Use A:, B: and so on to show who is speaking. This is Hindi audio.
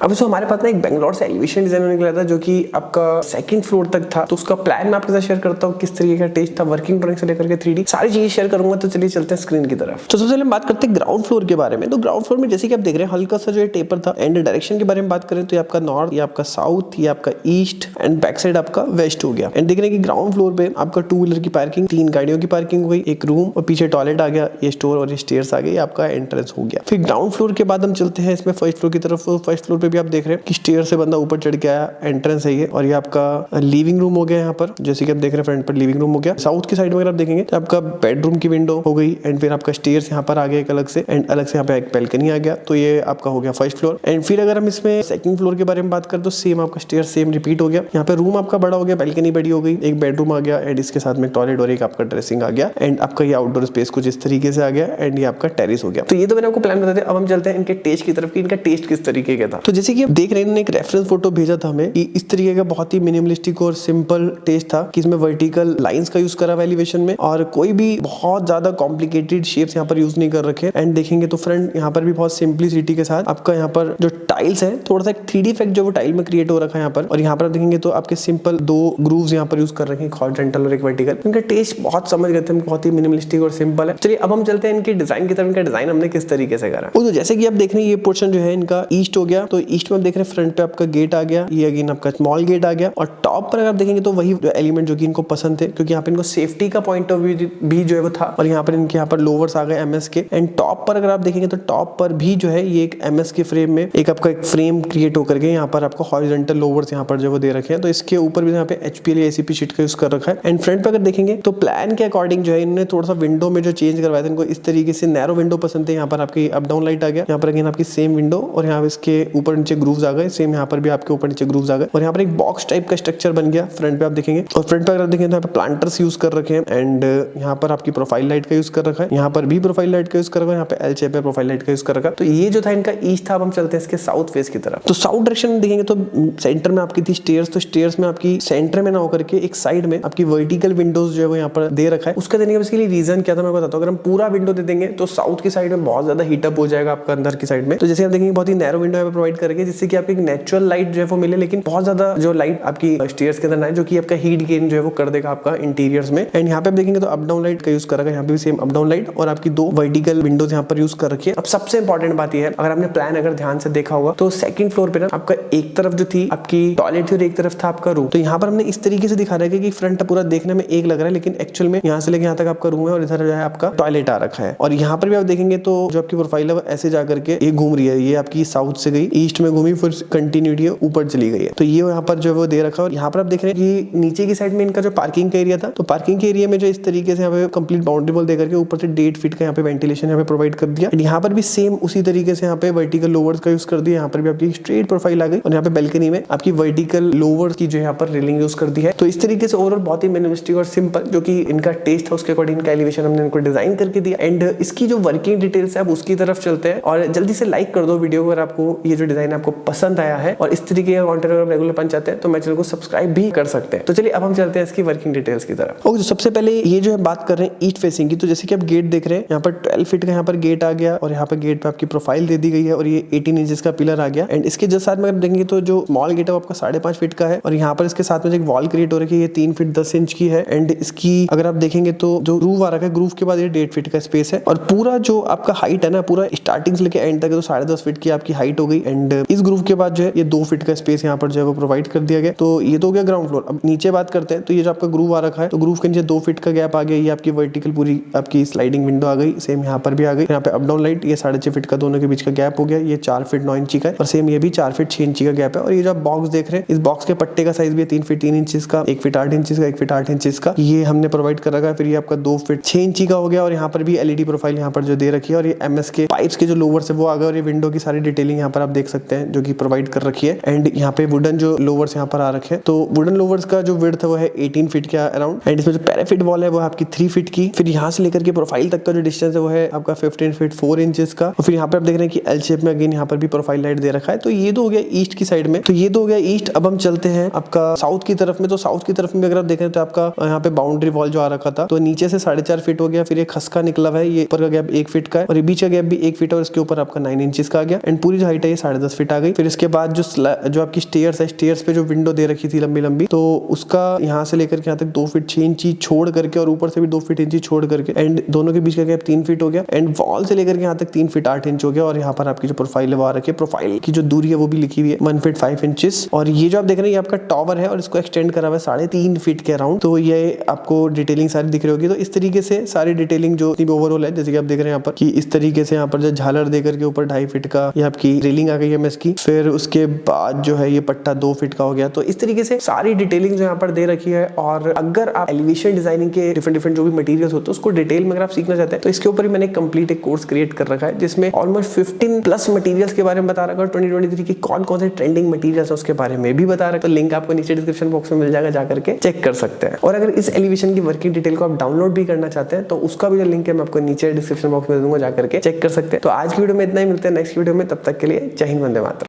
A: अब इसमें हमारे पास ना एक बेंगलोर से एलिवेशन डिजाइन निकला था जो कि आपका सेकंड फ्लोर तक था। तो उसका प्लान मैं आपके साथ शेयर करता हूँ, किस तरीके का टेस्ट था, वर्किंग ड्राइंग से लेकर के 3D सारी चीजें शेयर करूंगा। तो चलिए चलते हैं स्क्रीन की तरफ। तो सबसे पहले हम बात करते हैं ग्राउंड फ्लोर के बारे में। तो ग्राउंड फ्लोर में जैसे कि आप देख रहे हैं हल्का सा जो है टेपर था। एंड डायरेक्शन के बारे में बात करें तो ये आपका नॉर्थ, ये आपका साउथ, ये आपका ईस्ट एंड बैक साइड आपका वेस्ट हो गया। एंड देख रहे हैं कि ग्राउंड फ्लोर पे आपका 2 व्हीलर की पार्किंग, 3 गाड़ियों की पार्किंग हो गई, एक रूम और पीछे टॉयलेट आ गया, ये स्टोर और ये स्टेयर्स आ गई, आपका एंट्रेंस हो गया। फिर ग्राउंड फ्लोर के बाद हम चलते हैं इसमें फर्स्ट फ्लोर की तरफ। फर्स्ट फ्लोर पे भी आप देख रहे हैं कि स्टेयर से बंदा ऊपर चढ़ के आया, एंट्रेंस है ये। और ये आपका लिविंग रूम हो गया यहाँ पर, जैसे कि आप देख रहे हैं फ्रंट पर लिविंग रूम हो गया। साउथ की साइड में अगर आप देखेंगे तो आपका बेडरूम की विंडो हो गई। एंड फिर आपका स्टेयर्स यहाँ पर आ गया एक अलग से, एंड अलग से यहाँ पे एक बैल्कनी आ गया। तो ये आपका हो गया फर्स्ट फ्लोर। एंड फिर अगर हम इसमें सेकंड फ्लोर के बारे में बात करें तो सेम आपका स्टेयर सेम रिपीट हो गया। यहाँ पे रूम आपका बड़ा हो गया, बैल्कनी बड़ी हो गई, एक बेडरूम आ गया एंड इसके साथ में टॉयलेट और एक आपका ड्रेसिंग आ गया। एंड आपका ये आउटडोर स्पेस कुछ इस तरीके से आ गया। एंड ये आपका टेरिस हो गया। तो ये तो मैंने आपको प्लान बता दिया। अब हम चलते हैं इनके टेस्ट की तरफ कि इनका टेस्ट किस तरीके का था। तो जैसे कि आप देख रहे हैं एक रेफरेंस फोटो भेजा था हमें कि इस तरीके का बहुत ही मिनिमलिस्टिक और सिंपल टेस्ट था कि इसमें वर्टिकल लाइंस का यूज करा हुआ एलिवेशन में और कोई भी बहुत ज्यादा कॉम्प्लिकेटेड शेप्स यहाँ पर यूज नहीं कर रखे। एंड देखेंगे तो फ्रंट यहाँ पर भी बहुत सिंपलिसिटी के साथ आपका यहाँ पर जो टाइल्स है थोड़ा सा एक 3D इफेक्ट जो वो टाइल में क्रिएट हो रखा है यहाँ पर। और यहाँ पर देखेंगे तो आपके सिंपल 2 ग्रूव्स यहाँ पर यूज कर रखे हैं, एक हॉरिजॉन्टल और एक वर्टिकल। इनका टेस्ट बहुत समझ गए थे, बहुत ही मिनिमलिस्टिक और सिंपल है। चलिए अब हम चलते हैं इनके डिजाइन की तरफ। इनका डिजाइन हमने किस तरीके से करा। तो जैसे कि आप देख रहे हैं ये पोर्शन जो है इनका ईस्ट हो गया। तो ईस्ट में आप देख रहे हैं फ्रंट पे आपका गेट आ गया, ये अगेन आपका स्मॉल गेट आ गया। और टॉप पर अगर आप देखेंगे तो वही एलिमेंट जो कि इनको पसंद थे, क्योंकि यहाँ पे इनको सेफ्टी का पॉइंट ऑफ व्यू भी जो है वो था। और यहाँ पर इनके यहाँ पर लोवर्स आ गए MS के। एंड टॉप पर अगर आप देखेंगे तो टॉप पर भी जो है ये एक MS के फ्रेम में एक आपका एक फ्रेम क्रिएट होकर के यहाँ पर आपको हॉरिजॉन्टल लोवर्स यहाँ पर जो वो दे रखे हैं। तो इसके ऊपर भी यहाँ पे HPL ACP शीट का यूज कर रखा है। एंड फ्रंट पे अगर देखेंगे तो प्लान के अकॉर्डिंग जो है इन्होंने थोड़ा सा विंडो में जो चेंज करवाया था, इनको इस तरीके से नैरो विंडो पसंद है। यहाँ पर आपकी अप डाउन लाइट आ गया, यहाँ पर अगेन आपकी सेम विंडो और यहाँ इसके ऊपर नीचे ग्रूव्स आ गए। सेम यहाँ पर भी आपके ऊपर नीचे ग्रूव्स आ गए और यहाँ पर एक बॉक्स टाइप का स्ट्रक्चर बन गया फ्रंट पे आप देखेंगे। और फ्रंट पे अगर आप देखेंगे तो यहाँ पे प्लांटर्स यूज कर रखे हैं। एंड यहाँ पर आपकी प्रोफाइल लाइट का यूज कर रखा है, यहाँ पर भी प्रोफाइल लाइट का यूज कर रखा है, यहाँ पे L शेप है, प्रोफाइल लाइट का यूज कर रखा है। तो ये जो था इनका ईस्ट था। अब हम चलते हैं इसके साउथ फेस की तरफ। तो साउथ डायरेक्शन में देखेंगे तो सेंटर में आपकी थी स्टेयर्स। तो स्टेयर्स में आपकी सेंटर में ना होकर के एक साइड में आपकी वर्टिकल विंडोज जो है वो यहाँ पर दे रखा है। उसका देने का बेसिकली रीजन क्या था मैं बताता हूँ। अगर हम पूरा विंडो दे देंगे तो साउथ की साइड में बहुत ज्यादा हीटअप हो जाएगा आपका अंदर की साइड में। तो जैसे आप देखेंगे बहुत ही नैरो विंडो यहाँ पे प्रोवाइड करेंगे, जिससे कि आपकी एक नेचुरल लाइट जो है वो मिले, लेकिन बहुत ज्यादा जो लाइट आपकी स्टेयर्स के अंदर ना है, जो कि आपका हीट गेन जो है वो कर देगा आपका इंटीरियर्स में। एंड यहाँ पे आप देखेंगे तो अप डाउन लाइट का यूज कर रखा है, यहाँ पे भी सेम अप डाउन लाइट और आपकी 2 वर्टिकल विंडोज यहाँ पर यूज कर रखी है। अब सबसे इंपॉर्टेंट बात यह है, अगर आपने प्लान अगर ध्यान से देखा होगा तो सेकंड फ्लोर पे ना आपका एक तरफ जो थी आपकी टॉयलेट थी और एक तरफ था आपका रूम। तो यहाँ पर हमने इस तरीके से दिखा रहा है कि फ्रंट पूरा देखने में एक लग रहा है, लेकिन एक्चुअल में यहाँ से लेके यहाँ तक आपका रूम है और इधर जो है आपका टॉयलेट आ रखा है। और यहाँ पर भी आप देखेंगे तो जो आपकी प्रोफाइल है वो ऐसे जाकर के ये घूम रही है, ये आपकी साउथ से गई ईस्ट में घूमी, फिर कंटिन्यूटी है ऊपर चली गई है। तो ये यहाँ पर जो है वो दे रखा है। और यहाँ पर आप देख रहे हैं कि नीचे की साइड में इनका जो पार्किंग का एरिया था, तो पार्किंग के एरिया में जो इस तरीके से यहाँ पे कंप्लीट बाउंड्री वॉल देकर के ऊपर से 1.5 फीट का यहाँ पे वेंटिलेशन यहाँ पे प्रोवाइड कर दिया। यहाँ पर भी सेम उसी तरीके से यहाँ पे वर्टिकल लोवर्स का यूज कर दिया। यहाँ पर भी आपकी स्ट्रेट प्रोफाइल आ गई और यहाँ पे बैल्कनी में आपकी वर्टिकल लोवर्स की जो यहाँ पर रेलिंग यूज कर दी है। तो इस तरीके से ओवरऑल बहुत ही मिनिमलिस्टिक और सिंपल जो कि इनका टेस्ट है उसके अकॉर्डिंग इनका एलिवेशन हमने इनको डिजाइन करके दिया। एंड इसकी जो वर्किंग डिटेल्स है अब उसकी तरफ चलते हैं और जल्दी से लाइक कर दो वीडियो अगर आपको ये जो डिजाइन आपको पसंद आया है और इस तरीके का कंटेंट अगर रेगुलर पाना चाहते हैं तो मैं चैनल को सब्सक्राइब भी कर सकते हैं। तो चलिए अब हम चलते हैं इसकी वर्किंग डिटेल्स की तरफ। ओके, सबसे पहले ये जो है बात कर रहे हैं ईस्ट फेसिंग की। तो जैसे कि आप गेट देख रहे हैं यहाँ पर 12 फीट का यहाँ पर गेट आ गया और यहाँ पर गेट पे आपकी प्रोफाइल दे दी गई है और ये 18 इंचेस का पिलर आ गया। एंड इसके जस्ट साथ में अगर देखेंगे तो जो स्मॉल गेट है वो आपका 5.5 फीट का है और यहाँ पर इसके साथ में एक वॉल क्रिएट हो रही है, ये 3 फीट 10 इंच की है। एंड इसकी अगर आप देखेंगे तो जो ग्रूव आ रखा है, ग्रूव के बाद ये 1.5 फीट का स्पेस है और पूरा जो आपका हाइट है ना, पूरा स्टार्टिंग से लेकर एंड तक तो 10.5 फीट की आपकी हाइट हो गई। एंड इस ग्रूव के बाद जो है ये 2 फीट का स्पेस यहाँ पर जो है वो प्रोवाइड कर दिया गया। तो ये तो हो गया ग्राउंड फ्लोर। अब नीचे बात करते हैं तो ये जो आपका ग्रूव आ रखा है तो ग्रूव के नीचे 2 फीट का गैप आ गया, ये आपकी वर्टिकल पूरी आपकी स्लाइडिंग विंडो आ गई। सेम यहाँ पर भी आ गई, यहाँ पे अप डाउन लाइट, ये 6.5 फीट का दोनों के बीच का गैप हो गया, ये 4 फीट 9 इंची का है और सेम ये भी 4 फीट 6 इंची का गैप है। और ये जो आप बॉक्स देख रहे हैं इस बॉक्स के पट्टे का साइज भी 3 फीट 3 इंचेस का, 1 फीट 8 इंचेस का, 1 फीट 8 इंचेस का ये हमने प्रोवाइड कर रखा है। फिर ये आपका 2 फीट 6 इंची का हो गया और यहाँ पर भी LED प्रोफाइल यहाँ पर जो दे रखी है और ये MS के पाइप्स के जो लोवर्स है वो आ गए और ये विंडो की सारी डिटेलिंग यहाँ पर आप देख सकते हैं जो कि प्रोवाइड कर रखी है। एंड यहाँ पे वुडन जो लोवर्स यहाँ पर आ रखे हैं, तो वुडन लोवर्स का जो विड्थ है वो है 18 फीट के अराउंड। एंड इसमें जो पैराफिट वॉल है वो आपकी 3 फीट की। फिर यहाँ से लेकर के प्रोफाइल तक का जो डिस्टेंस है वो है आपका 15 फीट 4 इंचेस का। और फिर यहाँ पे आप देख रहे हैं कि L शेप में अगेन यहाँ पर भी प्रोफाइल लाइट दे रखा है। तो ये तो हो गया ईस्ट की साइड में, तो ये तो हो गया ईस्ट। अब हम चलते हैं आपका साउथ की तरफ में। तो साउथ की तरफ में अगर आप देखें तो आपका यहाँ पे बाउंड्री वॉल जो आ रखा था तो नीचे से 4.5 फीट हो गया, फिर एक खसका निकला हुआ है, ये ऊपर का गैप 1 फीट का है और ये बीच का गैप भी 1 फीट और इसके ऊपर आपका 9 इंचेस का आ गया। एंड पूरी जो हाइट है ये 10.5 10 फीट आ गई। फिर इसके बाद जो आपकी स्टेयर्स है, स्टेयर्स पे जो विंडो दे रखी थी लंबी लंबी, तो उसका यहाँ से लेकर के यहाँ तक 2 फीट 6 इंची छोड़ करके और ऊपर से भी 2 फीट इंची छोड़ करके एंड दोनों के बीच का गैप 3 फीट हो गया एंड वॉल से लेकर के यहाँ तक 3 फीट 8 इंच हो गया। और यहाँ पर आपकी जो प्रोफाइल है वो आ रखी है, प्रोफाइल की जो दूरी है वो भी लिखी हुई है 1 फीट 5 इंचेस। और ये जो आप देख रहे हैं ये आपका टॉवर है और इसको एक्सटेंड करा हुआ है 3.5 फीट के अराउंड। तो ये आपको डिटेलिंग सारी दिख रही होगी। तो इस तरीके से सारी डिटेलिंग जो ओवरऑल है, जैसे कि आप देख रहे हैं यहाँ पर कि इस तरीके से यहाँ पर जो झालर देकर के ऊपर 2.5 फीट का ये आपकी रेलिंग आ गई है मेस की। फिर उसके बाद जो है ये पट्टा 2 फीट का हो गया। तो इस तरीके से सारी डिटेलिंग जो यहाँ पर दे रखी है। और अगर आप एलिवेशन डिजाइनिंग के डिफरेंट जो भी मटेरियल्स होते हैं उसको डिटेल में अगर आप सीखना चाहते हैं तो इसके ऊपर ही मैंने कंप्लीट एक कोर्स क्रिएट कर रखा है जिसमें ऑलमोस्ट 15 प्लस मटेरियल्स के बारे में बता रखा है। 2023 की कौन कौन से ट्रेंडिंग मटेरियल्स है उसके बारे में भी बता रहा है। तो लिंक आपको नीचे डिस्क्रिप्शन बॉक्स में मिल जाएगा, जाकर के चेक कर सकते हैं। और अगर इस एलिवेशन की वर्किंग डिटेल को आप डाउनलोड भी करना चाहते हैं तो उसका भी जो लिंक है मैं आपको नीचे डिस्क्रिप्शन बॉक्स में दे दूंगा, जाकर के चेक कर सकते हैं। तो आज की वीडियो में इतना ही, मिलते हैं नेक्स्ट वीडियो में। तब तक के लिए जय हिंद, वंदे मातरम।